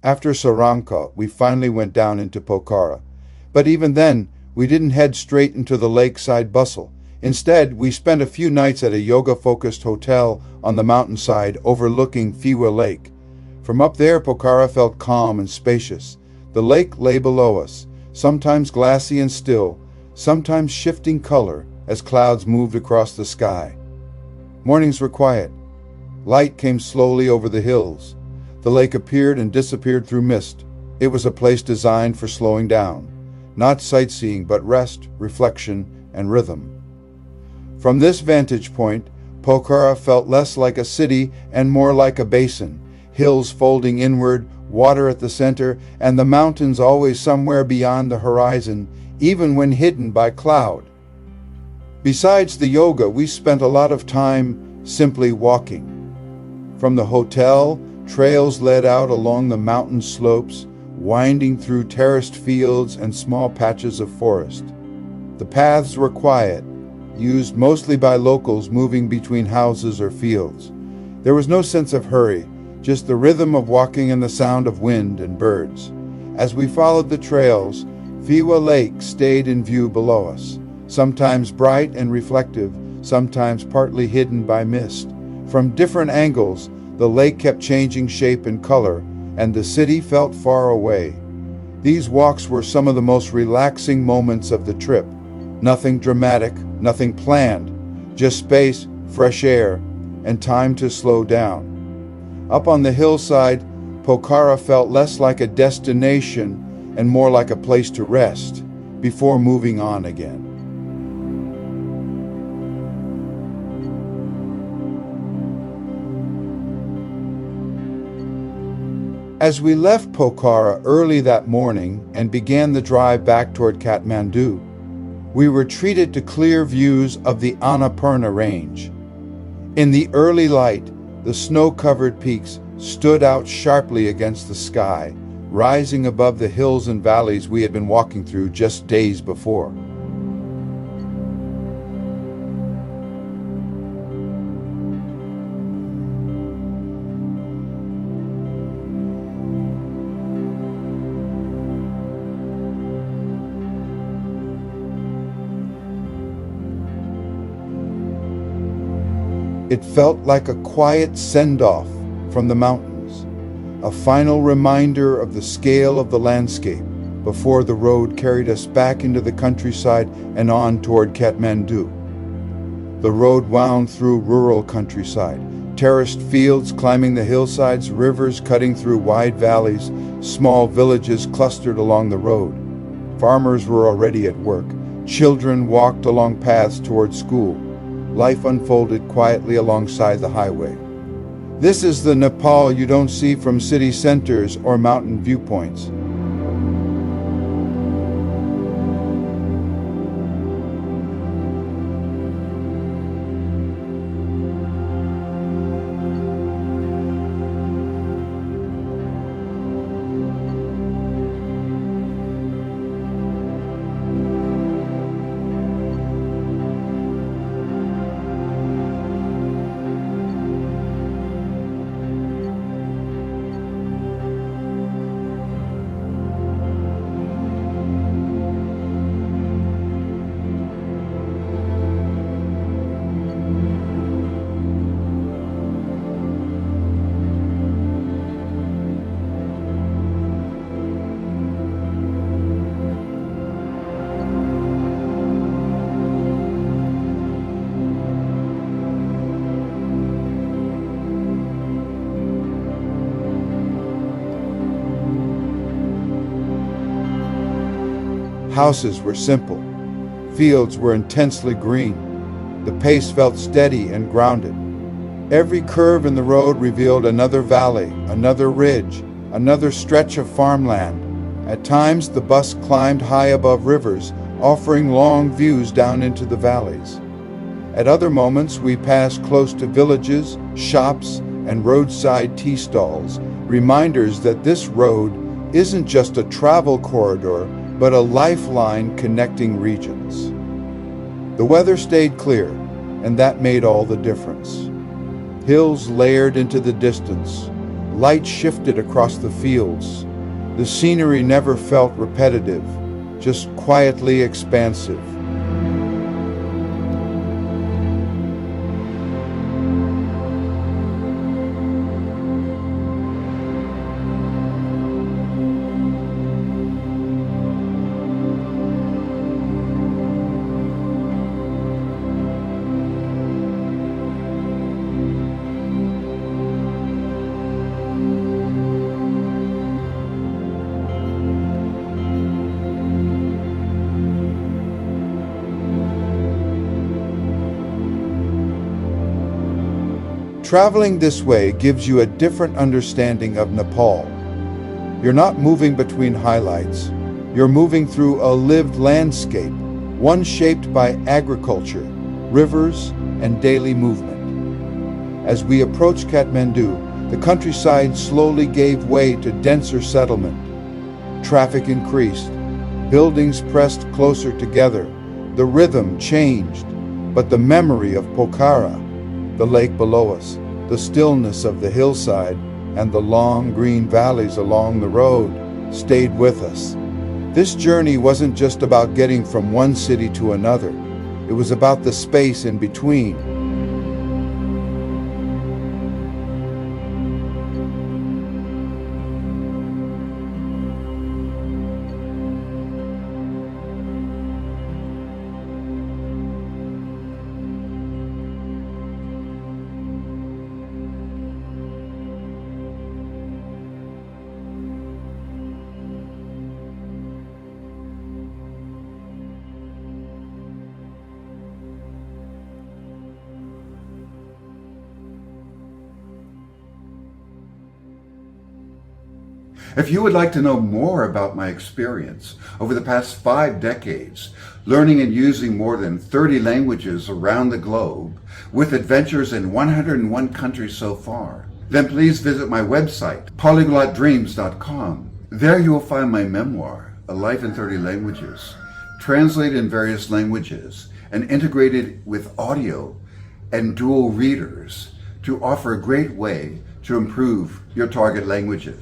After Saranka, we finally went down into Pokhara. But even then, we didn't head straight into the lakeside bustle. Instead, we spent a few nights at a yoga-focused hotel on the mountainside overlooking Phewa Lake. From up there, Pokhara felt calm and spacious. The lake lay below us, sometimes glassy and still, sometimes shifting color as clouds moved across the sky. Mornings were quiet. Light came slowly over the hills. The lake appeared and disappeared through mist. It was a place designed for slowing down, not sightseeing but rest, reflection, and rhythm. From this vantage point, Pokhara felt less like a city and more like a basin, hills folding inward, water at the center, and the mountains always somewhere beyond the horizon, even when hidden by cloud. Besides the yoga, we spent a lot of time simply walking. From the hotel, trails led out along the mountain slopes, winding through terraced fields and small patches of forest. The paths were quiet, used mostly by locals moving between houses or fields. There was no sense of hurry, just the rhythm of walking and the sound of wind and birds. As we followed the trails, Phewa Lake stayed in view below us, sometimes bright and reflective, sometimes partly hidden by mist. From different angles, the lake kept changing shape and color, and the city felt far away. These walks were some of the most relaxing moments of the trip. Nothing dramatic, nothing planned, just space, fresh air, and time to slow down. Up on the hillside, Pokhara felt less like a destination and more like a place to rest before moving on again. As we left Pokhara early that morning and began the drive back toward Kathmandu, we were treated to clear views of the Annapurna Range. In the early light, the snow-covered peaks stood out sharply against the sky, rising above the hills and valleys we had been walking through just days before. It felt like a quiet send-off from the mountains, a final reminder of the scale of the landscape before the road carried us back into the countryside and on toward Kathmandu. The road wound through rural countryside, terraced fields climbing the hillsides, rivers cutting through wide valleys, small villages clustered along the road. Farmers were already at work. Children walked along paths toward school. Life unfolded quietly alongside the highway. This is the Nepal you don't see from city centers or mountain viewpoints. Houses were simple. Fields were intensely green. The pace felt steady and grounded. Every curve in the road revealed another valley, another ridge, another stretch of farmland. At times, the bus climbed high above rivers, offering long views down into the valleys. At other moments, we passed close to villages, shops, and roadside tea stalls, reminders that this road isn't just a travel corridor, but a lifeline connecting regions. The weather stayed clear, and that made all the difference. Hills layered into the distance, Light shifted across the fields. The scenery never felt repetitive, just quietly expansive. Traveling this way gives you a different understanding of Nepal. You're not moving between highlights. You're moving through a lived landscape, one shaped by agriculture, rivers, and daily movement. As we approached Kathmandu, the countryside slowly gave way to denser settlement. Traffic increased. Buildings pressed closer together. The rhythm changed, but the memory of Pokhara, the lake below us, the stillness of the hillside, and the long green valleys along the road stayed with us. This journey wasn't just about getting from one city to another. It was about the space in between. If you would like to know more about my experience over the past 5 decades, learning and using more than 30 languages around the globe, with adventures in 101 countries so far, then please visit my website, polyglotdreams.com. There you will find my memoir, A Life in 30 Languages, translated in various languages and integrated with audio and dual readers to offer a great way to improve your target languages.